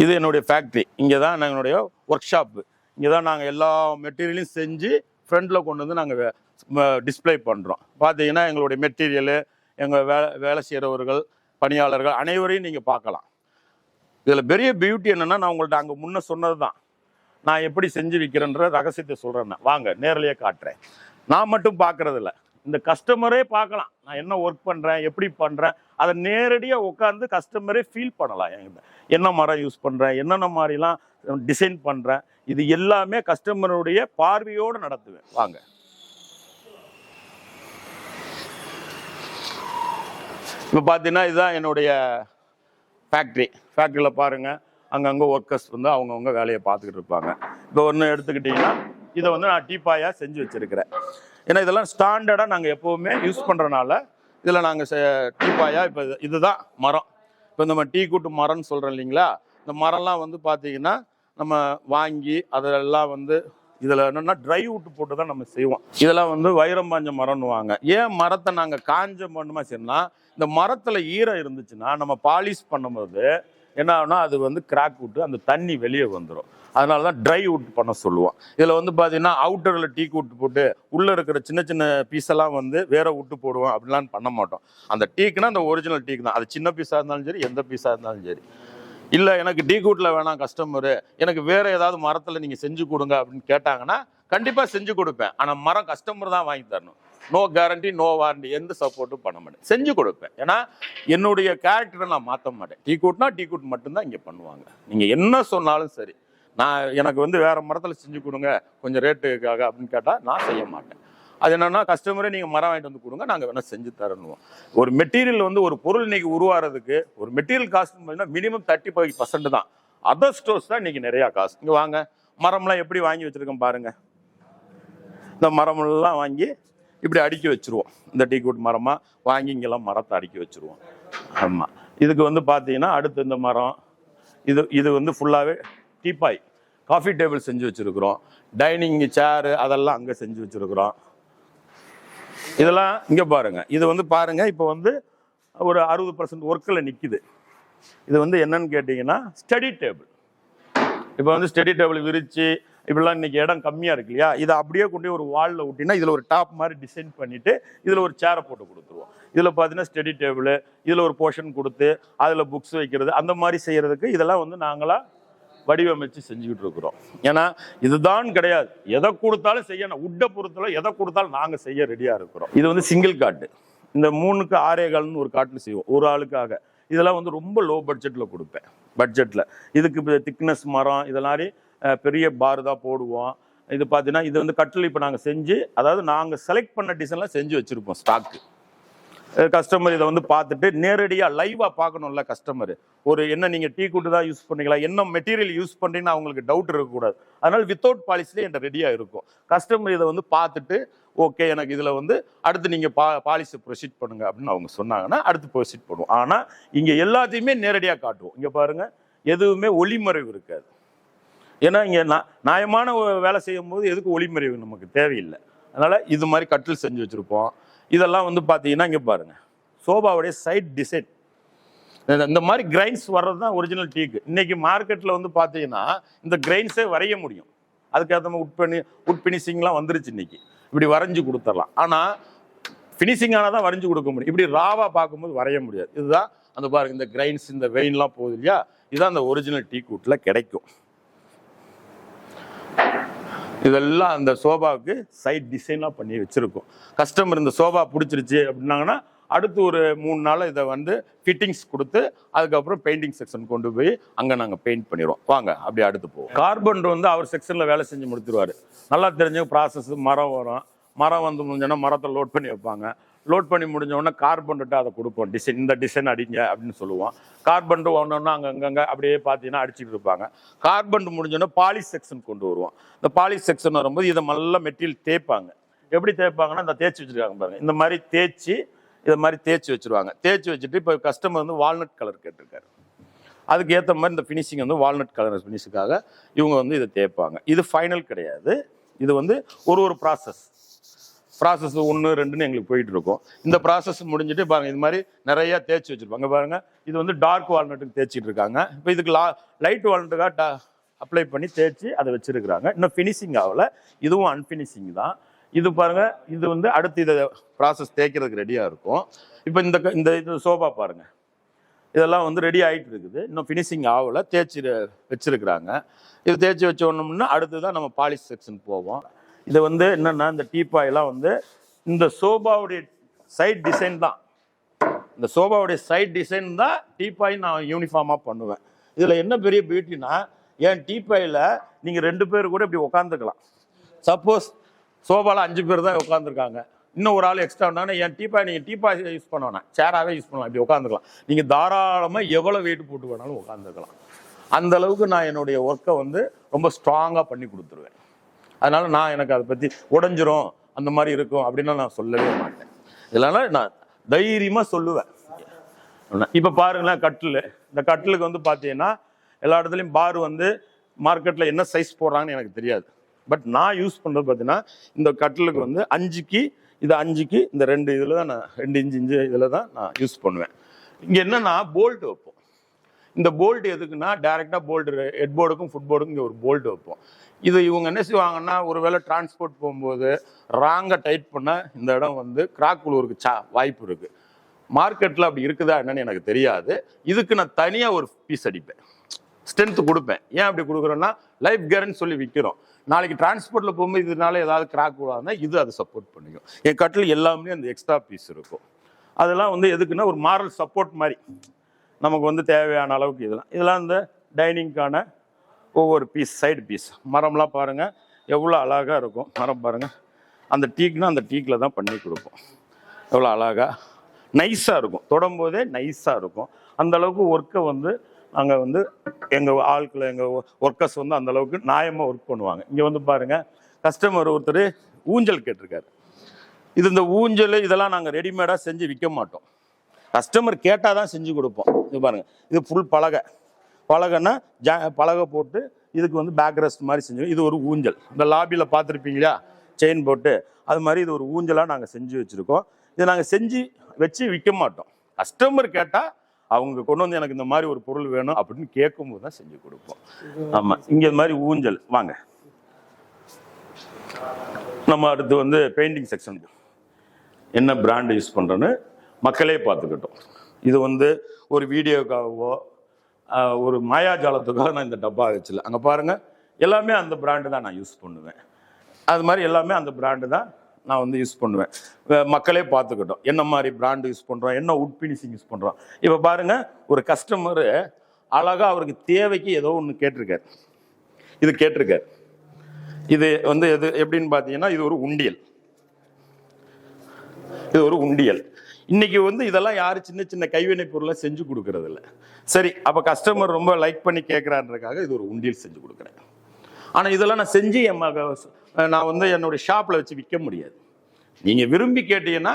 இது என்னுடைய ஃபேக்ட்ரி. இங்கே தான் எங்களுடைய ஒர்க் ஷாப்பு. இங்கே தான் நாங்கள் எல்லா மெட்டீரியலையும் செஞ்சு ஃப்ரண்டில் கொண்டு வந்து நாங்கள் டிஸ்பிளே பண்ணுறோம். பார்த்தீங்கன்னா எங்களுடைய மெட்டீரியலு, எங்கள் வேலை செய்கிறவர்கள், பணியாளர்கள் அனைவரையும் நீங்கள் பார்க்கலாம். இதில் பெரிய பியூட்டி என்னென்னா, நான் உங்கள்கிட்ட அங்கே முன்ன சொன்னது தான். நான் எப்படி செஞ்சு விற்கிறேன்ற ரகசியத்தை சொல்கிறேன். வாங்க நேரிலேயே காட்டுறேன். நான் மட்டும் பார்க்குறதில்ல, இந்த கஸ்டமரே பார்க்கலாம். நான் என்ன ஒர்க் பண்ணுறேன், எப்படி பண்ணுறேன், அதை நேரடியாக உட்காந்து கஸ்டமரே ஃபீல் பண்ணலாம். என்கிட்ட என்ன மரம் யூஸ் பண்ணுறேன், என்னென்ன மாதிரிலாம் டிசைன் பண்ணுறேன், இது எல்லாமே கஸ்டமருடைய பார்வையோடு நடத்துவேன். வாங்க. இப்போ பார்த்தீங்கன்னா இதுதான் என்னுடைய ஃபேக்ட்ரியில் பாருங்கள், அங்கங்கே ஒர்க்கர்ஸ் வந்து அவங்கவுங்க வேலையை பார்த்துக்கிட்டு இருப்பாங்க. இப்போ ஒன்று எடுத்துக்கிட்டிங்கன்னா இதை வந்து நான் டீப்பாயாக செஞ்சு வச்சுருக்கிறேன். ஏன்னா இதெல்லாம் ஸ்டாண்டர்டாக நாங்கள் எப்போவுமே யூஸ் பண்ணுறனால இதில் நாங்கள் டீப்பாயாக இப்போ இதுதான் மரம். இப்போ நம்ம டீ கூட்டு மரம்னு சொல்கிறோம் இல்லைங்களா, இந்த மரம்லாம் வந்து பார்த்தீங்கன்னா நம்ம வாங்கி அதெல்லாம் வந்து இதில் என்னென்னா ட்ரை வுட்டு போட்டு தான் நம்ம செய்வோம். இதெல்லாம் வந்து வைரம் பாஞ்ச மரம்னு வாங்க. ஏன் மரத்தை நாங்கள் காஞ்ச மரமாக செய்யணும்னா, இந்த மரத்தில் ஈரம் இருந்துச்சுன்னா நம்ம பாலிஷ் பண்ணும்போது என்ன ஆகுனா அது வந்து கிராக் விட்டு அந்த தண்ணி வெளியே வந்துடும். அதனால தான் ட்ரை வுட் பண்ண சொல்லுவோம். இதில் வந்து பார்த்தீங்கன்னா அவுட்டரில் டீ கூட்டு போட்டு உள்ளே இருக்கிற சின்ன சின்ன பீஸெல்லாம் வந்து வேற விட்டு போடுவோம் அப்படிலாம் பண்ண மாட்டோம். அந்த டீக்குன்னா அந்த ஒரிஜினல் டீக்கு தான். அது சின்ன பீஸாக இருந்தாலும் சரி, எந்த பீஸாக இருந்தாலும் சரி. இல்லை எனக்கு டீ கூட்டில் வேணாம் கஸ்டமரு, எனக்கு வேறு ஏதாவது மரத்தில் நீங்கள் செஞ்சு கொடுங்க அப்படின்னு கேட்டாங்கன்னா கண்டிப்பாக செஞ்சு கொடுப்பேன். ஆனால் மரம் கஸ்டமர் தான் வாங்கி தரணும். நோ கேரண்டி, நோ வாரண்டி, எந்த சப்போர்ட்டும் பண்ண மாட்டேன். செஞ்சு கொடுப்பேன். ஏன்னா என்னுடைய கேரக்டரை நான் மாற்ற மாட்டேன். டீ கூட்னா டீ கூட் மட்டும்தான் இங்கே பண்ணுவாங்க. நீங்கள் என்ன சொன்னாலும் சரி, நான் எனக்கு வந்து வேறு மரத்தில் செஞ்சு கொடுங்க கொஞ்சம் ரேட்டுக்காக அப்படின்னு கேட்டால் நான் செய்ய மாட்டேன். அது என்னென்னா கஸ்டமரே நீங்கள் மரம் வாங்கிட்டு வந்து கொடுங்க, நாங்கள் வேணால் செஞ்சு தரணும். ஒரு மெட்டீரியல் வந்து ஒரு பொருள் இன்னைக்கு உருவாகிறதுக்கு ஒரு மெட்டீரியல் காஸ்ட் பார்த்தீங்கன்னா மினிமம் 35% தான். அதர் ஸ்டோர்ஸ் தான் இன்னைக்கு நிறையா காசு. இங்கே வாங்க, மரம்லாம் எப்படி வாங்கி வச்சுருக்கேன் பாருங்கள். இந்த மரமெல்லாம் வாங்கி இப்படி அடுக்கி வச்சுருவோம். இந்த டீ கூட் மரமாக வாங்கி இங்கெல்லாம் மரத்தை அடுக்கி வச்சுருவோம். ஆமாம். இதுக்கு வந்து பார்த்தீங்கன்னா அடுத்து இந்த மரம் இது வந்து ஃபுல்லாகவே டீப்பாய் காஃபி டேபிள் செஞ்சு வச்சுருக்குறோம். டைனிங் சேரு அதெல்லாம் அங்கே செஞ்சு வச்சுருக்குறோம். இதெல்லாம் இங்கே பாருங்கள். இது வந்து பாருங்கள், இப்போ வந்து ஒரு 60% ஒர்க்கில் நிற்கிது. இது வந்து என்னன்னு கேட்டிங்கன்னா ஸ்டடி டேபிள். இப்போ வந்து ஸ்டடி டேபிள் விரித்து இப்படிலாம் இன்றைக்கி இடம் கம்மியாக இருக்கு இல்லையா, இதை அப்படியே கொண்டு ஒரு வாலில் விட்டினா இதில் ஒரு டாப் மாதிரி டிசைன் பண்ணிவிட்டு இதில் ஒரு சேரை போட்டு கொடுத்துருவோம். இதில் பார்த்தீங்கன்னா ஸ்டடி டேபிள், இதில் ஒரு போர்ஷன் கொடுத்து அதில் புக்ஸ் வைக்கிறது, அந்த மாதிரி செய்கிறதுக்கு இதெல்லாம் வந்து நாங்களாக வடிவமைச்சு செஞ்சுக்கிட்டு இருக்கிறோம். ஏன்னா இதுதான் கிடையாது, எதை கொடுத்தாலும் செய்யணும். உட்டை பொறுத்தவரை எதை கொடுத்தாலும் நாங்கள் செய்ய ரெடியாக இருக்கிறோம். இது வந்து சிங்கிள் காட்டு. இந்த 3க்கு 6.25 ஒரு காட்டில் செய்வோம் ஒரு ஆளுக்காக. இதெல்லாம் வந்து ரொம்ப லோ பட்ஜெட்டில் கொடுப்பேன். பட்ஜெட்டில் இதுக்கு திக்னஸ் மரம் இதெல்லாம் பெரிய பார் தான் போடுவோம். இது பார்த்தீங்கன்னா இது வந்து கட்டில் இப்போ நாங்கள் செஞ்சு, அதாவது நாங்கள் செலக்ட் பண்ண டிசைன்லாம் செஞ்சு வச்சுருப்போம் ஸ்டாக்கு. கஸ்டமர் இதை வந்து பார்த்துட்டு நேரடியாக லைவாக பார்க்கணும்ல கஸ்டமர். ஒரு என்ன நீங்கள் டீ கூட்டு தான் யூஸ் பண்ணீங்களா, என்ன மெட்டீரியல் யூஸ் பண்ணுறீங்கன்னு அவங்களுக்கு டவுட் இருக்கக்கூடாது. அதனால் வித்தவுட் பாலிஷ்லேயே என்கிட்ட ரெடியாக இருக்கும். கஸ்டமர் இதை வந்து பார்த்துட்டு ஓகே எனக்கு இதில் வந்து அடுத்து நீங்கள் பாலிஷை ப்ரொசீட் பண்ணுங்க அப்படின்னு அவங்க சொன்னாங்கன்னா அடுத்து ப்ரொசீட் பண்ணுவோம். ஆனால் இங்கே எல்லாத்தையுமே நேரடியாக காட்டுவோம். இங்கே பாருங்கள், எதுவுமே ஒளிமறைவு இருக்காது. ஏன்னா இங்கே நியாயமான வேலை செய்யும் போது எதுக்கு ஒளிமறைவு நமக்கு தேவையில்லை. அதனால் இது மாதிரி கட்டில் செஞ்சு வச்சுருப்போம். இதெல்லாம் வந்து பார்த்தீங்கன்னா இங்கே பாருங்கள், சோபாவுடைய சைட் டிசைன். இந்த மாதிரி கிரைன்ஸ் வர்றது தான் ஒரிஜினல் டீக்கு. இன்றைக்கி மார்க்கெட்டில் வந்து பார்த்தீங்கன்னா இந்த கிரைன்ஸே வரைய முடியும். அதுக்கேற்ற மாதிரி உட் ஃபினிஷிங்லாம் வந்துருச்சு. இன்றைக்கி இப்படி வரைஞ்சி கொடுத்துடலாம். ஆனால் ஃபினிஷிங்கான தான் வரைஞ்சி கொடுக்க முடியும். இப்படி ராவாக பார்க்கும்போது வரைய முடியாது. இதுதான் அந்த பாருங்கள், இந்த கிரைன்ஸ் இந்த வெயின்லாம் போகுது இல்லையா, இதுதான் அந்த ஒரிஜினல் டீ கூட்டில் கிடைக்கும். இதெல்லாம் அந்த சோபாவுக்கு சைட் டிசைனாக பண்ணி வச்சுருக்கோம். கஸ்டமர் இந்த சோபா பிடிச்சிருச்சு அப்படின்னாங்கன்னா அடுத்து ஒரு 3 நாள் இதை வந்து ஃபிட்டிங்ஸ் கொடுத்து அதுக்கப்புறம் பெயிண்டிங் செக்ஷன் கொண்டு போய் அங்கே நாங்கள் பெயிண்ட் பண்ணிடுவோம். வாங்க அப்படியே அடுத்து போவோம். கார்பெண்டர் வந்து அவர் செக்ஷனில் வேலை செஞ்சு முடிச்சிருவார். நல்லா தெரிஞ்ச ப்ராசஸ். மரம் வரும், மரம் வந்து முடிஞ்சோன்னா மரத்தை லோட் பண்ணி வைப்பாங்க. லோட் பண்ணி முடிஞ்சோடனே கார்பெண்டர்கிட்ட அதை கொடுப்போம். டிசைன் இந்த டிசைன் அடிங்க அப்படின்னு சொல்லுவோம். கார்பெண்டர் ஒன்றொன்னா அங்கங்கே அப்படியே பார்த்தீங்கன்னா அடிச்சுட்டு இருப்பாங்க. கார்பெண்டர் முடிஞ்சோடனே பாலிஷ் செக்ஷன் கொண்டு வருவோம். இந்த பாலிஷ் செக்ஷன் வரும்போது இதை நல்லா மெட்டீரியல் தேய்ப்பாங்க. எப்படி தேய்ப்பாங்கன்னா இந்த தேய்ச்சி வச்சுருக்காங்க பாருங்கள், இந்த மாதிரி தேய்ச்சி இதை மாதிரி தேய்ச்சி வச்சுருவாங்க. தேய்ச்சி வச்சுட்டு இப்போ கஸ்டமர் வந்து வால்நட் கலர் கேட்டிருக்காரு, அதுக்கு ஏற்ற மாதிரி இந்த ஃபினிஷிங் வந்து வால்நட் கலர் ஃபினிஷுக்காக இவங்க வந்து இதை தேய்ப்பாங்க. இது ஃபைனல் கிடையாது, இது வந்து ஒரு ப்ராசஸ். ப்ராசஸ் 1 2ன்னு எங்களுக்கு போயிட்டு இருக்கும். இந்த ப்ராசஸ் முடிஞ்சுட்டு பாருங்க இது மாதிரி நிறைய தேய்ச்சி வச்சிருப்பாங்க பாருங்க. இது வந்து டார்க் வால்நட்டுக்கு தேய்ச்சிட்டு இருக்காங்க. இப்போ இதுக்கு லைட் வால்நட்டுக்காக அப்ளை பண்ணி தேய்ச்சி அதை வச்சிருக்கிறாங்க. இன்னும் ஃபினிஷிங் ஆகல, இதுவும் அன்பினிஷிங் தான். இது பாருங்க, இது வந்து அடுத்து இதை ப்ராசஸ் தேய்க்கிறதுக்கு ரெடியா இருக்கும். இப்போ இந்த இது சோபா பாருங்க, இதெல்லாம் வந்து ரெடி ஆகிட்டு இருக்குது, இன்னும் ஃபினிஷிங் ஆகலை, தேய்ச்சி வச்சிருக்கிறாங்க. இது தேய்ச்சி வச்சோம்னா அடுத்து தான் நம்ம பாலிஷ் செக்ஷன் போவோம். இது வந்து என்னன்னா இந்த டீப்பாயெல்லாம் வந்து இந்த சோபாவுடைய சைட் டிசைன் தான், இந்த சோபாவுடைய சைட் டிசைன் தான் டீப்பாய் நான் யூனிஃபார்மாக பண்ணுவேன். இதில் என்ன பெரிய பியூட்டினா, என் டீப்பாயில் நீங்கள் 2 பேர் கூட இப்படி உட்காந்துக்கலாம். சப்போஸ் சோபாவில் 5 பேர் தான் உட்காந்துருக்காங்க, இன்னும் ஒரு ஆள் எக்ஸ்ட்ரா இருந்தாங்கன்னா என் நீங்கள் டீப்பாய் யூஸ் பண்ண வேணாம், சேராகவே யூஸ் பண்ணலாம், இப்படி உட்காந்துக்கலாம். நீங்கள் தாராளமாக எவ்வளோ வெயிட் போட்டு வேணாலும் உட்காந்துக்கலாம். அந்த அளவுக்கு நான் என்னுடைய ஒர்க்கை வந்து ரொம்ப ஸ்ட்ராங்காக பண்ணி கொடுத்துருவேன். அதனால நான் எனக்கு அதை பற்றி உடஞ்சிரும் அந்த மாதிரி இருக்கும் அப்படின்னா நான் சொல்லவே மாட்டேன். இதனால நான் தைரியமாக சொல்லுவேன். இப்போ பாருங்களேன், கட்டில், இந்த கட்டிலுக்கு வந்து பார்த்தீங்கன்னா எல்லா இடத்துலையும் பார் வந்து மார்க்கெட்டில் என்ன சைஸ் போடுறாங்கன்னு எனக்கு தெரியாது. பட் நான் யூஸ் பண்ணுறது பார்த்தீங்கன்னா இந்த கட்டிலுக்கு வந்து 5க்கு இது 5க்கு இந்த 2 இதில் தான் நான் 2 இன்ச்சு இதில் தான் நான் யூஸ் பண்ணுவேன். இங்கே என்னன்னா போல்ட் வைப்போம். இந்த போல்ட் எதுக்குன்னா டைரெக்டாக போல்ட்டு ஹெட் போர்டுக்கும் ஃபுட் போர்டுக்கும் இங்கே ஒரு போல்ட் வைப்போம். இது இவங்க என்ன செய்வாங்கன்னா ஒருவேளை டிரான்ஸ்போர்ட் போகும்போது ராங்காக டைட் பண்ணால் இந்த இடம் வந்து கிராக் உழுவுறதுக்கு வாய்ப்பு இருக்குது. மார்க்கெட்டில் அப்படி இருக்குதா என்னன்னு எனக்கு தெரியாது. இதுக்கு நான் தனியாக ஒரு பீஸ் அடிப்பேன், ஸ்ட்ரென்த் கொடுப்பேன். ஏன் அப்படி கொடுக்குறோன்னா லைஃப் கேரண்டி சொல்லி விற்கிறோம். நாளைக்கு டிரான்ஸ்போர்ட்டில் போகும்போது இதனால ஏதாவது கிராக் விடாதுன்னா இது அதை சப்போர்ட் பண்ணிக்கும். என் கட்டில் எல்லாமே அந்த எக்ஸ்ட்ரா பீஸ் இருக்கும். அதெல்லாம் வந்து எதுக்குன்னா ஒரு மாரல் சப்போர்ட் மாதிரி நமக்கு வந்து தேவையான அளவுக்கு. இதெல்லாம் இந்த டைனிங்க்கான ஒவ்வொரு பீஸ், சைடு பீஸ். மரம்லாம் பாருங்கள் எவ்வளோ அழகாக இருக்கும். மரம் பாருங்கள், அந்த டீக்னா அந்த டீக்கில் தான் பண்ணி கொடுப்போம். எவ்வளோ அழகாக நைஸாக இருக்கும், தொடும்போதே நைஸாக இருக்கும். அந்த அளவுக்கு ஒர்க்கை வந்து நாங்கள் வந்து எங்கள் ஆட்களை எங்கள் ஒர்க்கர்ஸ் வந்து அந்த அளவுக்கு நியாயமாக ஒர்க் பண்ணுவாங்க. இங்கே வந்து பாருங்கள், கஸ்டமர் ஒருத்தர் ஊஞ்சல் கேட்டிருக்காரு. இந்த ஊஞ்சல் இதெல்லாம் நாங்கள் ரெடிமேடாக செஞ்சு விற்க மாட்டோம், கஸ்டமர் கேட்டால் தான் செஞ்சு கொடுப்போம். இது பாருங்கள், இது ஃபுல் பலகைன்னா பலகை போட்டு இதுக்கு வந்து பேக் ரெஸ்ட் மாதிரி செஞ்சு, இது ஒரு ஊஞ்சல். இந்த லாபியில் பார்த்துருப்பீங்களா செயின் போட்டு, அது மாதிரி இது ஒரு ஊஞ்சலாக நாங்கள் செஞ்சு வச்சுருக்கோம். இதை நாங்கள் செஞ்சு வச்சு விற்க மாட்டோம். கஸ்டமர் கேட்டால் அவங்க கொண்டு வந்து எனக்கு இந்த மாதிரி ஒரு பொருள் வேணும் அப்படின்னு கேட்கும்போது தான் செஞ்சு கொடுப்போம். ஆமாம், இங்கே இந்த மாதிரி ஊஞ்சல். வாங்க நம்ம அடுத்து வந்து பெயிண்டிங் செக்ஷன் என்ன பிராண்ட் யூஸ் பண்ணுறோன்னு மக்களே பார்த்துக்கிட்டோம். இது வந்து ஒரு வீடியோக்காகவோ ஒரு மாயாஜாலத்துக்காக நான் இந்த டப்பா வச்சில்ல. அங்கே பாருங்கள், எல்லாமே அந்த பிராண்டு தான் நான் யூஸ் பண்ணுவேன். அது மாதிரி எல்லாமே அந்த பிராண்டு தான் நான் வந்து யூஸ் பண்ணுவேன். மக்களே பார்த்துக்கிட்டோம் என்ன மாதிரி பிராண்டு யூஸ் பண்ணுறோம், என்ன உட் ஃபினிஷிங் யூஸ் பண்ணுறோம். இப்போ பாருங்கள், ஒரு கஸ்டமரு அழகாக அவருக்கு தேவைக்கு ஏதோ ஒன்று கேட்டிருக்காரு. இது கேட்டிருக்காரு. இது வந்து எது எப்படின்னு பார்த்தீங்கன்னா இது ஒரு உண்டியல். இது ஒரு உண்டியல். இன்னைக்கு வந்து இதெல்லாம் யாரும் சின்ன சின்ன கைவினை பொருளை செஞ்சு கொடுக்கறது இல்லை. சரி, அப்போ கஸ்டமர் ரொம்ப லைக் பண்ணி கேட்குறான்றதுக்காக இது ஒரு உண்டியல் செஞ்சு கொடுக்குறேன். ஆனால் இதெல்லாம் நான் செஞ்சு நான் வந்து என்னுடைய ஷாப்பில் வச்சு விற்க முடியாது. நீங்கள் விரும்பி கேட்டீங்கன்னா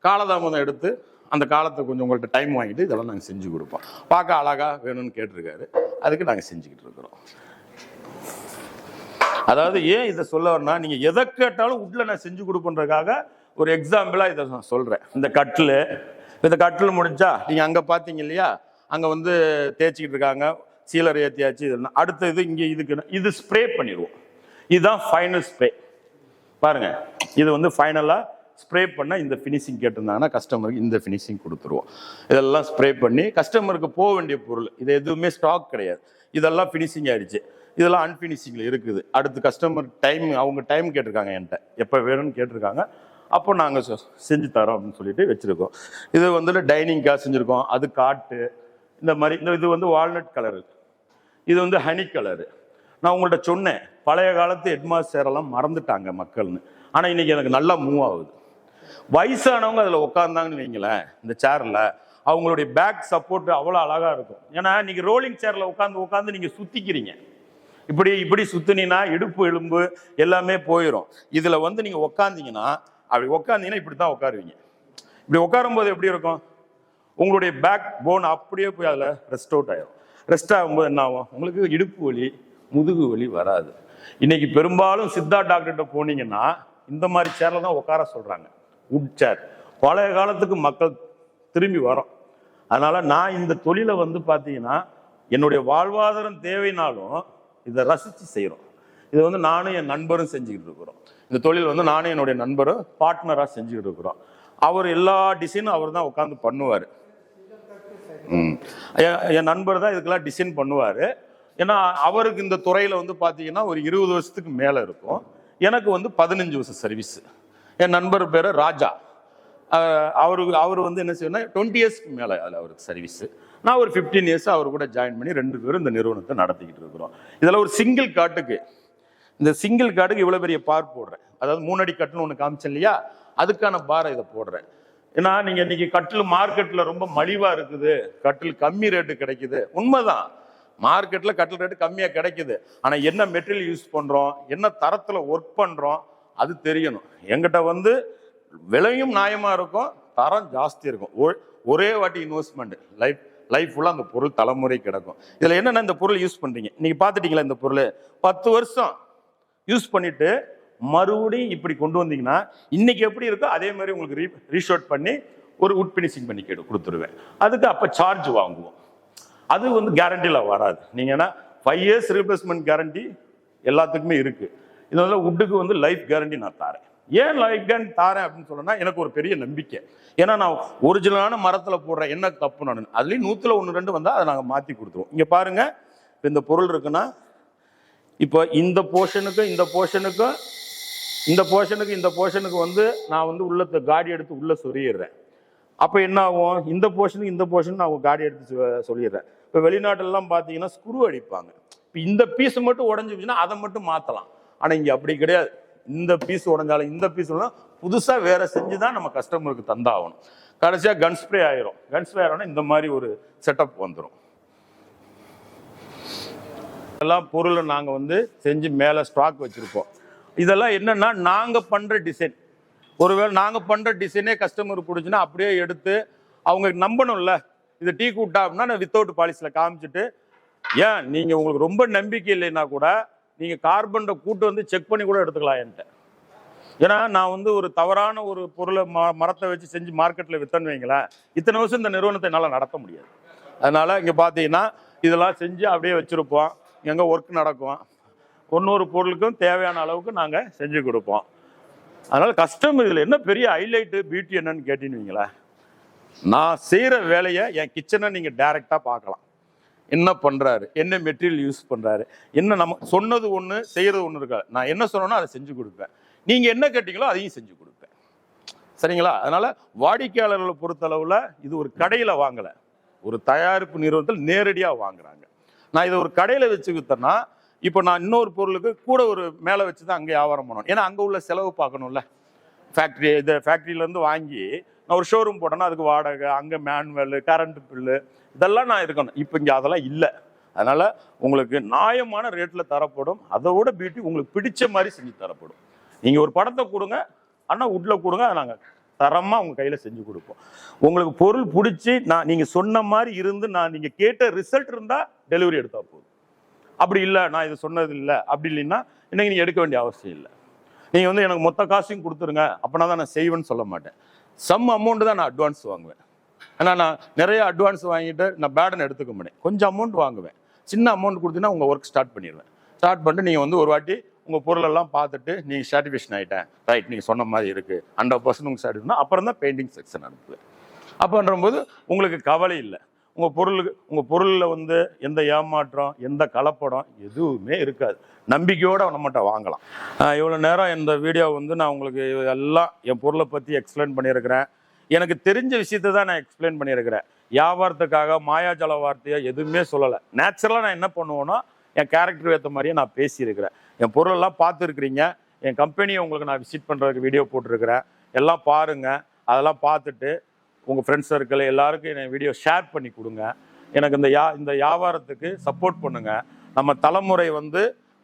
காலதாமதம் எடுத்து அந்த காலத்தை கொஞ்சம் உங்கள்கிட்ட டைம் வாங்கிட்டு இதெல்லாம் நாங்கள் செஞ்சு கொடுப்போம். பார்க்க அழகாக வேணும்னு கேட்டிருக்காரு, அதுக்கு நாங்கள் செஞ்சுக்கிட்டு இருக்கிறோம். அதாவது ஏன் இதை சொல்ல வரனா, நீங்கள் எதை கேட்டாலும் உட்ல நான் செஞ்சு கொடுப்பேன்றதுக்காக ஒரு எக்ஸாம்பிளாக இதை நான் சொல்கிறேன். இந்த கட்டில் முடிஞ்சா நீங்கள் அங்கே பார்த்தீங்க இல்லையா, அங்கே வந்து தேய்ச்சிக்கிட்டு இருக்காங்க, சீலர் ஏற்றியாச்சு. இதெல்லாம் அடுத்தது இங்கே இது ஸ்ப்ரே பண்ணிடுவோம். இதுதான் ஃபைனல் ஸ்ப்ரே. பாருங்க, இது வந்து ஃபைனலாக ஸ்ப்ரே பண்ண இந்த ஃபினிஷிங் கேட்டிருந்தாங்கன்னா கஸ்டமருக்கு இந்த ஃபினிஷிங் கொடுத்துருவோம். இதெல்லாம் ஸ்ப்ரே பண்ணி கஸ்டமருக்கு போக வேண்டிய பொருள் இது எதுவுமே ஸ்டாக் கிடையாது. இதெல்லாம் ஃபினிஷிங் ஆயிடுச்சு, இதெல்லாம் அன்ஃபினிஷிங்கில் இருக்குது. அடுத்து கஸ்டமர் அவங்க டைம் கேட்டிருக்காங்க, என்கிட்ட எப்போ வேணும்னு கேட்டிருக்காங்க, அப்போ நாங்கள் செஞ்சு தரோம் அப்படின்னு சொல்லிட்டு வச்சுருக்கோம். இது வந்துட்டு டைனிங்காக செஞ்சுருக்கோம். அது காட்டு இந்த மாதிரி. இது வந்து வால்நட் கலரு, இது வந்து ஹனி கலரு. நான் உங்கள்கிட்ட சொன்னேன், பழைய காலத்து ஹெட்மாஸ்டர் எல்லாம் மறந்துட்டாங்க மக்கள்னு. ஆனால் இன்னைக்கு எனக்கு நல்லா மூவ் ஆகுது. வயசானவங்க அதில் உட்காந்தாங்கன்னு வைங்களேன், இந்த சேரில் அவங்களுடைய பேக் சப்போர்ட் அவ்வளோ அழகாக இருக்கும். ஏன்னா இன்னைக்கு ரோலிங் சேரில் உட்காந்து நீங்கள் சுற்றிக்கிறீங்க. இப்படி சுற்றினீங்கன்னா இடுப்பு எலும்பு எல்லாமே போயிடும். இதில் வந்து நீங்கள் உட்காந்தீங்கன்னா, அப்படி உட்காந்தீங்கன்னா இப்படி தான் உட்காருவீங்க. இப்படி உட்காரும் போது எப்படி இருக்கும், உங்களுடைய பேக் போன் அப்படியே போய் அதில் ரெஸ்ட் அவுட் ஆகிடும். ரெஸ்ட் ஆகும்போது என்ன ஆகும், உங்களுக்கு இடுப்பு வலி முதுகு வலி வராது. இன்னைக்கு பெரும்பாலும் சித்தா டாக்டர்கிட்ட போனீங்கன்னா இந்த மாதிரி சேர்ல தான் உட்கார சொல்றாங்க, உட் சேர். பழைய காலத்துக்கு மக்கள் திரும்பி வரோம். அதனால நான் இந்த தொழிலை வந்து பார்த்தீங்கன்னா என்னுடைய வாழ்வாதாரம் தேவைனாலும் இதை ரசித்து செய்கிறோம். இதை வந்து நானும் என் நண்பரும் செஞ்சுக்கிட்டு இருக்கிறோம். இந்த தொழில் வந்து நானும் என்னுடைய நண்பரும் பார்ட்னராக செஞ்சுக்கிட்டு இருக்கிறோம். அவர் எல்லா டிசைனும் அவர் தான் உட்காந்து பண்ணுவார். என் நண்பர் தான் இதுக்கெல்லாம் டிசைன் பண்ணுவார். ஏன்னா அவருக்கு இந்த துறையில் வந்து பார்த்தீங்கன்னா ஒரு 20 வருஷத்துக்கு மேலே இருக்கும். எனக்கு வந்து 15 வருஷம் சர்வீஸ். என் நண்பர் பேர் ராஜா. அவர் வந்து என்ன செய்யணும்னா 20 இயர்ஸ்க்கு மேலே அதில் அவருக்கு சர்வீஸு. நான் ஒரு 15 இயர்ஸ் அவர் கூட ஜாயின் பண்ணி 2 பேரும் இந்த நிறுவனத்தை நடத்திக்கிட்டு இருக்கிறோம். இதில் ஒரு சிங்கிள் காட்டுக்கு, இந்த சிங்கிள் காட்டுக்கு இவ்வளோ பெரிய பார் போடுறேன். அதாவது 3 அடி கட்டுன்னு ஒன்று காமிச்சேன் இல்லையா, அதுக்கான பாரை இதை போடுறேன். ஏன்னா நீங்கள் இன்னைக்கு கட்டில் மார்க்கெட்டில் ரொம்ப மலிவாக இருக்குது, கட்டில் கம்மி ரேட்டு கிடைக்குது. உண்மைதான், மார்க்கெட்டில் கட்டில் ரேட்டு கம்மியாக கிடைக்குது. ஆனால் என்ன மெட்டீரியல் யூஸ் பண்ணுறோம், என்ன தரத்தில் ஒர்க் பண்ணுறோம் அது தெரியணும். எங்கிட்ட வந்து விலையும் நியாயமாக இருக்கும், தரம் ஜாஸ்தி இருக்கும். ஒரே வாட்டி இன்வெஸ்ட்மெண்ட், லைஃப் ஃபுல்லாக அந்த பொருள் தலைமுறை கிடக்கும். இதில் என்னென்ன, இந்த பொருள் யூஸ் பண்ணுறீங்க, நீங்கள் பார்த்துட்டீங்களா, இந்த பொருள் 10 வருஷம் யூஸ் பண்ணிட்டு மறுபடியும் இப்படி கொண்டு வந்தீங்கன்னா இன்னைக்கு எப்படி இருக்கோ அதே மாதிரி உங்களுக்கு ரீஷோட் பண்ணி ஒரு உட் பினிஷிங் பண்ணி கொடுத்துருவேன். அதுக்கு அப்போ சார்ஜ் வாங்குவோம். அது வந்து கேரண்டியில் வராது. நீங்கள் ஏன்னா 5 இயர்ஸ் ரீப்ளேஸ்மெண்ட் கேரண்டி எல்லாத்துக்குமே இருக்குது. இது வந்து உட்டுக்கு வந்து லைஃப் கேரண்டி நான் தரேன். ஏன் லைஃப் கேரண்டி தரேன் அப்படின்னு சொன்னா எனக்கு ஒரு பெரிய நம்பிக்கை. ஏன்னா நான் ஒரிஜினலான மரத்தில் போடுறேன், என்ன தப்பு நான் அதுலேயும் 100ல் 1 2 வந்தால் அதை நாங்கள் மாற்றி கொடுத்துருவோம். இங்கே பாருங்க, இந்த பொருள் இருக்குன்னா இப்போ இந்த போர்ஷனுக்கும் இந்த போர்ஷனுக்கும் இந்த போர்ஷனுக்கு வந்து நான் வந்து உள்ள காடி எடுத்து உள்ள சொருகிடுறேன். அப்போ என்ன ஆகும், இந்த போர்ஷனுக்கு இந்த போர்ஷன் நான் காடி எடுத்து சொல்லிடுறேன். இப்போ வெளிநாட்டிலலாம் பார்த்தீங்கன்னா ஸ்க்ரூ அடிப்பாங்க. இப்போ இந்த பீஸ் மட்டும் உடஞ்சிச்சுன்னா அதை மட்டும் மாற்றலாம். ஆனால் இங்கே அப்படி கிடையாது. இந்த பீஸ் உடஞ்சாலும் இந்த பீஸ் புதுசாக வேற செஞ்சு தான் நம்ம கஸ்டமருக்கு தந்தாகணும். கடைசியாக கன் ஸ்ப்ரே ஆயிரும். கன் ஸ்ப்ரே ஆயிரோம்னா இந்த மாதிரி ஒரு செட்டப் வந்துடும். எல்லாம் பொருளை நாங்கள் வந்து செஞ்சு மேலே ஸ்டாக் வச்சுருப்போம். இதெல்லாம் என்னன்னா நாங்கள் பண்ணுற டிசைன். ஒருவேளை நாங்கள் பண்ணுற டிசைனே கஸ்டமருக்கு பிடிச்சுன்னா அப்படியே எடுத்து அவங்க நம்பணும்ல, இது டீ கூட்டா அப்படின்னா நான் வித்தவுட் பாலிசியில் காமிச்சிட்டு, ஏன் நீங்கள் உங்களுக்கு ரொம்ப நம்பிக்கை இல்லைன்னா கூட நீங்கள் கார்பனை கூட்டு வந்து செக் பண்ணி கூட எடுத்துக்கலாம் என்கிட்ட. ஏன்னா நான் வந்து ஒரு தவறான ஒரு பொருளை மரத்தை வச்சு செஞ்சு மார்க்கெட்டில் வித்தன்னு வைங்களேன், இத்தனை வருஷம் இந்த நிறுவனத்தை என்னால் நடத்த முடியாது. அதனால் இங்கே பார்த்தீங்கன்னா இதெல்லாம் செஞ்சு அப்படியே வச்சுருப்போம். எங்கே ஒர்க் நடக்கும், ஒன்னொரு பொருளுக்கும் தேவையான அளவுக்கு நாங்கள் செஞ்சு கொடுப்போம். அதனால் கஸ்டமர் இதில் என்ன பெரிய ஹைலைட்டு பியூட்டி என்னன்னு கேட்டீங்கன்னு, நான் செய்கிற வேலையை என் கிச்சனை நீங்கள் டைரெக்டாக பார்க்கலாம். என்ன பண்ணுறாரு, என்ன மெட்டீரியல் யூஸ் பண்ணுறாரு, என்ன நம்ம சொன்னது ஒன்று செய்கிறது ஒன்று இருக்காது. நான் என்ன சொன்னோன்னா அதை செஞ்சு கொடுப்பேன். நீங்கள் என்ன கேட்டீங்களோ அதையும் செஞ்சு கொடுப்பேன். சரிங்களா? அதனால் வாடிக்கையாளர்களை பொறுத்தளவில் இது ஒரு கடையில் வாங்கலை, ஒரு தயாரிப்பு நிறுவனத்தில் நேரடியாக வாங்குறாங்க. நான் இதை ஒரு கடையில் வச்சு விற்றேன்னா இப்போ நான் இன்னொரு பொருளுக்கு கூட ஒரு மேலே வச்சு தான் அங்கே வியாபாரம் பண்ணணும். ஏன்னா அங்கே உள்ள செலவு பார்க்கணும்ல. ஃபேக்ட்ரியிலேருந்து வாங்கி நான் ஒரு ஷோரூம் போட்டேன்னா அதுக்கு வாடகை, அங்கே மேனுவல், கரண்ட் பில்லு இதெல்லாம் நான் இருக்கணும். இப்போ இங்கே அதெல்லாம் இல்லை. அதனால் உங்களுக்கு நியாயமான ரேட்டில் தரப்படும். அதோட பியூட்டி உங்களுக்கு பிடிச்ச மாதிரி செஞ்சு தரப்படும். நீங்கள் ஒரு படத்தை கொடுங்க, ஆனால் உட்டில் கொடுங்க, அதை நாங்கள் தரமாக உங்கள் கையில் செஞ்சு கொடுப்போம். உங்களுக்கு பொருள் பிடிச்சி நீங்கள் சொன்ன மாதிரி இருந்து நீங்கள் கேட்ட ரிசல்ட் இருந்தால் டெலிவரி எடுத்தால் போதும். அப்படி இல்லை, நான் இது சொன்னது இல்லை அப்படி இல்லைன்னா இன்னைக்கு நீங்கள் எடுக்க வேண்டிய அவசியம் இல்லை. நீங்கள் வந்து எனக்கு மொத்த காசையும் கொடுத்துருங்க அப்படின்னா தான் நான் செய்வேன்னு சொல்ல மாட்டேன். சம் அமௌண்ட்டு தான் நான் அட்வான்ஸ் வாங்குவேன். ஆனால் நான் நிறைய அட்வான்ஸ் வாங்கிட்டு நான் பேடன் எடுத்துக்க மாட்டேன். கொஞ்சம் அமௌண்ட் வாங்குவேன். சின்ன அமௌண்ட் கொடுத்தீங்கன்னா உங்கள் ஒர்க் ஸ்டார்ட் பண்ணிடுவேன். ஸ்டார்ட் பண்ணிட்டு நீங்கள் வந்து ஒரு வாட்டி உங்கள் பொருளெல்லாம் பார்த்துட்டு நீங்கள் சாட்டிஸ்ஃபேக்ஷன் ஆகிட்டேன், ரைட் நீங்கள் சொன்ன மாதிரி இருக்குது 100% உங்களுக்கு சாட்டிஸ்ஃபேக்ஷன், அப்புறம் தான் பெயிண்டிங் செக்ஷன் அனுப்புவேன். அப்போன்றபோது உங்களுக்கு கவலை இல்லை. உங்கள் பொருளில் வந்து எந்த ஏமாற்றம், எந்த கலப்படம் எதுவுமே இருக்காது. நம்பிக்கையோடு நம்மகிட்ட வாங்கலாம். இவ்வளோ நேரம் இந்த வீடியோ வந்து நான் உங்களுக்கு எல்லாம் என் பொருளை பற்றி எக்ஸ்பிளைன் பண்ணியிருக்கிறேன். எனக்கு தெரிஞ்ச விஷயத்தை தான் நான் எக்ஸ்பிளைன் பண்ணியிருக்கிறேன். வியாபாரத்துக்காக மாயாஜல வார்த்தையோ எதுவுமே சொல்லலை. நேச்சுரலாக நான் என்ன பண்ணுவேன்னா என் கேரக்டர் ஏற்ற மாதிரியே நான் பேசியிருக்கிறேன். என் பொருளெல்லாம் பார்த்துருக்குறீங்க. என் கம்பெனியை உங்களுக்கு நான் விசிட் பண்ணுறதுக்கு வீடியோ போட்டிருக்கிறேன். எல்லாம் பாருங்கள். அதெல்லாம் பார்த்துட்டு உங்கள் ஃப்ரெண்ட்ஸ் சர்க்கிள் எல்லாருக்கும் என் வீடியோ ஷேர் பண்ணி கொடுங்க. எனக்கு இந்த வியாபாரத்துக்கு சப்போர்ட் பண்ணுங்கள். நம்ம தலைமுறை வந்து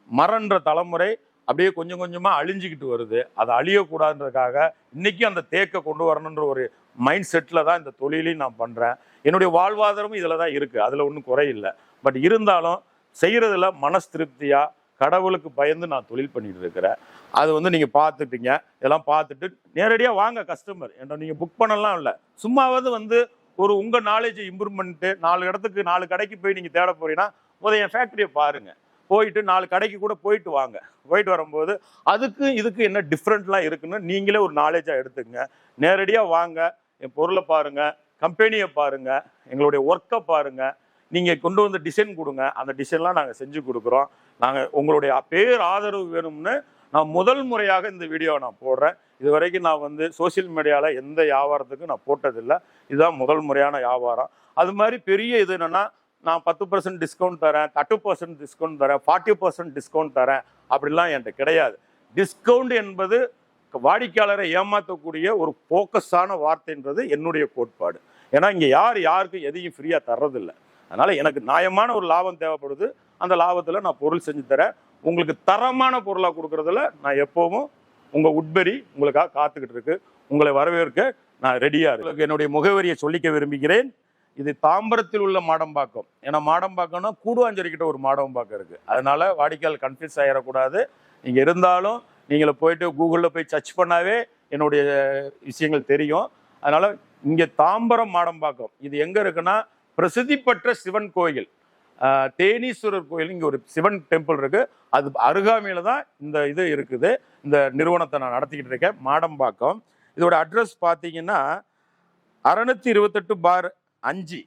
மரன்ற தலைமுறை அப்படியே கொஞ்சம் கொஞ்சமாக அழிஞ்சிக்கிட்டு வருது. அதை அழியக்கூடாதுன்றதுக்காக இன்றைக்கும் அந்த தேக்கை கொண்டு வரணுன்ற ஒரு மைண்ட் செட்டில் தான் இந்த தொழிலையும் நான் பண்ணுறேன். என்னுடைய வாழ்வாதாரமும் இதில் தான் இருக்குது, அதில் ஒன்றும் குறையில்லை. பட் இருந்தாலும் செய்கிறதுல மனஸ் திருப்தியாக கடவுளுக்கு பயந்து நான் தொழில் பண்ணிட்டு இருக்கிறேன். அது வந்து நீங்கள் பார்த்துட்டீங்க. இதெல்லாம் பார்த்துட்டு நேரடியாக வாங்க கஸ்டமர் என்கிட்ட. நீங்கள் புக் பண்ணலாம் இல்லை, சும்மாவது வந்து ஒரு உங்கள் நாலேஜை இம்ப்ரூவ்மெண்ட்டு 4 இடத்துக்கு 4 கடைக்கு போய் நீங்கள் தேட போறீங்கன்னா முதல் என் ஃபேக்ட்ரியை பாருங்கள். போயிட்டு 4 கடைக்கு கூட போயிட்டு வாங்க. போயிட்டு வரும்போது அதுக்கு இதுக்கு என்ன டிஃப்ரெண்ட்லாம் இருக்குன்னு நீங்களே ஒரு நாலேஜாக எடுத்துக்கங்க. நேரடியாக வாங்க, என் பொருளை பாருங்கள், கம்பெனியை பாருங்கள், எங்களுடைய ஒர்க்கை பாருங்கள். நீங்கள் கொண்டு வந்து டிசைன் கொடுங்க, அந்த டிசைன்லாம் நாங்கள் செஞ்சு கொடுக்குறோம். நாங்கள் உங்களுடைய பேர் ஆதரவு வேணும்னு நான் முதல் முறையாக இந்த வீடியோவை நான் போடுறேன். இது வரைக்கும் நான் வந்து சோசியல் மீடியாவில் எந்த வியாபாரத்துக்கும் நான் போட்டதில்லை. இதுதான் முதல் முறையான வியாபாரம். அது மாதிரி பெரிய இது என்னென்னா, நான் 10% டிஸ்கவுண்ட் தரேன், 30% டிஸ்கவுண்ட் தரேன், 40% டிஸ்கவுண்ட் தரேன் அப்படிலாம் என்கிட்ட கிடையாது. டிஸ்கவுண்ட் என்பது வாடிக்கையாளரை ஏமாற்றக்கூடிய ஒரு ஃபோக்கஸான வார்த்தைன்றது என்னுடைய கோட்பாடு. ஏன்னா இங்கே யாருக்கும் எதையும் ஃப்ரீயாக தர்றதில்லை. அதனால் எனக்கு நியாயமான ஒரு லாபம் தேவைப்படுது. அந்த லாபத்தில் நான் பொருள் செஞ்சு தரேன். உங்களுக்கு தரமான பொருளாக கொடுக்குறதுல நான் எப்போவும் உங்கள் உட்பெரி உங்களுக்காக காத்துக்கிட்டு இருக்கு. உங்களை வரவேற்க நான் ரெடியாக இருக்கேன். என்னுடைய முகவரியை சொல்லிக்க விரும்புகிறேன். இது தாம்பரத்தில் உள்ள மாடம்பாக்கம். ஏன்னா மாடம்பாக்கம்னா கூடுவாஞ்சேரிக்கிட்ட ஒரு மாடம்பாக்கம் இருக்குது. அதனால் வாடிக்கையாளர் கன்ஃபியூஸ் ஆகிடக்கூடாது. நீங்கள் இருந்தாலும் நீங்களை போயிட்டு கூகுளில் போய் சர்ச் பண்ணாவே என்னுடைய விஷயங்கள் தெரியும். அதனால் இங்கே தாம்பரம் மாடம்பாக்கம் இது எங்கே இருக்குன்னா, பிரசித்தி பெற்ற சிவன் கோயில், தேனீஸ்வரர் கோயில், இங்கே ஒரு சிவன் டெம்பிள் இருக்குது. அது அருகாமையில் தான் இந்த இது இருக்குது. இந்த நிறுவனத்தை நான் நடத்திக்கிட்டு இருக்கேன், மாடம்பாக்கம். இதோட அட்ரஸ் பார்த்தீங்கன்னா 628/5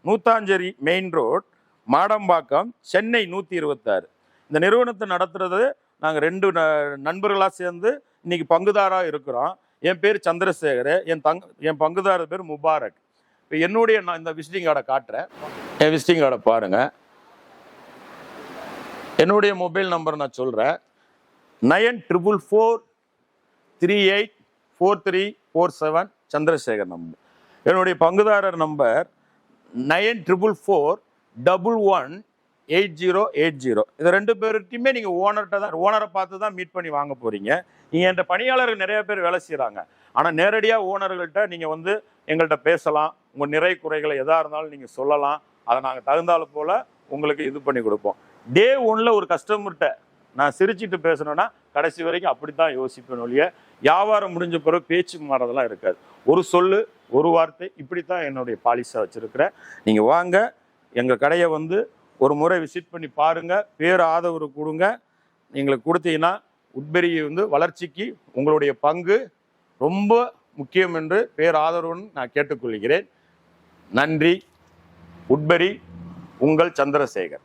நூத்தாஞ்சேரி மெயின் ரோட், மாடம்பாக்கம், சென்னை 126. இந்த நிறுவனத்தை நடத்துறது நாங்கள் 2 நண்பர்களாக சேர்ந்து இன்னைக்கு பங்குதாராக இருக்கிறோம். என் பேர் சந்திரசேகர், என் பங்குதாரர் பேர் முபாரக். இப்போ என்னுடைய நான் இந்த விசிட்டிங் கார்டை காட்டுறேன். என் விசிட்டிங் கார்டை பாருங்கள். என்னுடைய மொபைல் நம்பர் நான் சொல்கிறேன், 9443843447 சந்திரசேகர் நம்பர். என்னுடைய பங்குதாரர் நம்பர் 9444118080. இது 2 பேருக்குமே நீங்கள் ஓனரை பார்த்து தான் மீட் பண்ணி வாங்க போகிறீங்க. நீங்கள் என்கிட்ட பணியாளர்கள் நிறைய பேர் வேலை செய்கிறாங்க. ஆனால் நேரடியாக ஓனர்கள்ட்ட நீங்கள் வந்து எங்கள்கிட்ட பேசலாம். உங்கள் நிறை குறைகளை எதாக இருந்தாலும் நீங்கள் சொல்லலாம். அதை நாங்கள் தகுந்தாலும் போல் உங்களுக்கு இது பண்ணி கொடுப்போம். டே 1ல் ஒரு கஸ்டமர்கிட்ட நான் சிரிச்சிட்டு பேசணுன்னா கடைசி வரைக்கும் அப்படி தான் யோசிப்பேன் ஒழிய, வியாபாரம் முடிஞ்ச பிறகு பேச்சு மாறதெல்லாம் இருக்காது. ஒரு சொல்லு ஒரு வார்த்தை இப்படி தான் என்னுடைய பாலிசியாக வச்சுருக்கிறேன். நீங்கள் வாங்க, எங்கள் கடையை வந்து ஒரு முறை விசிட் பண்ணி பாருங்கள். பேர் ஆதரவு கொடுங்க. எங்களுக்கு கொடுத்தீங்கன்னா உட்பெரி வந்து வளர்ச்சிக்கு உங்களுடைய பங்கு ரொம்ப முக்கியம் என்று பேர் ஆதரவுன்னு நான் கேட்டுக்கொள்கிறேன். நன்றி. உட்பெரி உங்கள் சந்திரசேகர்.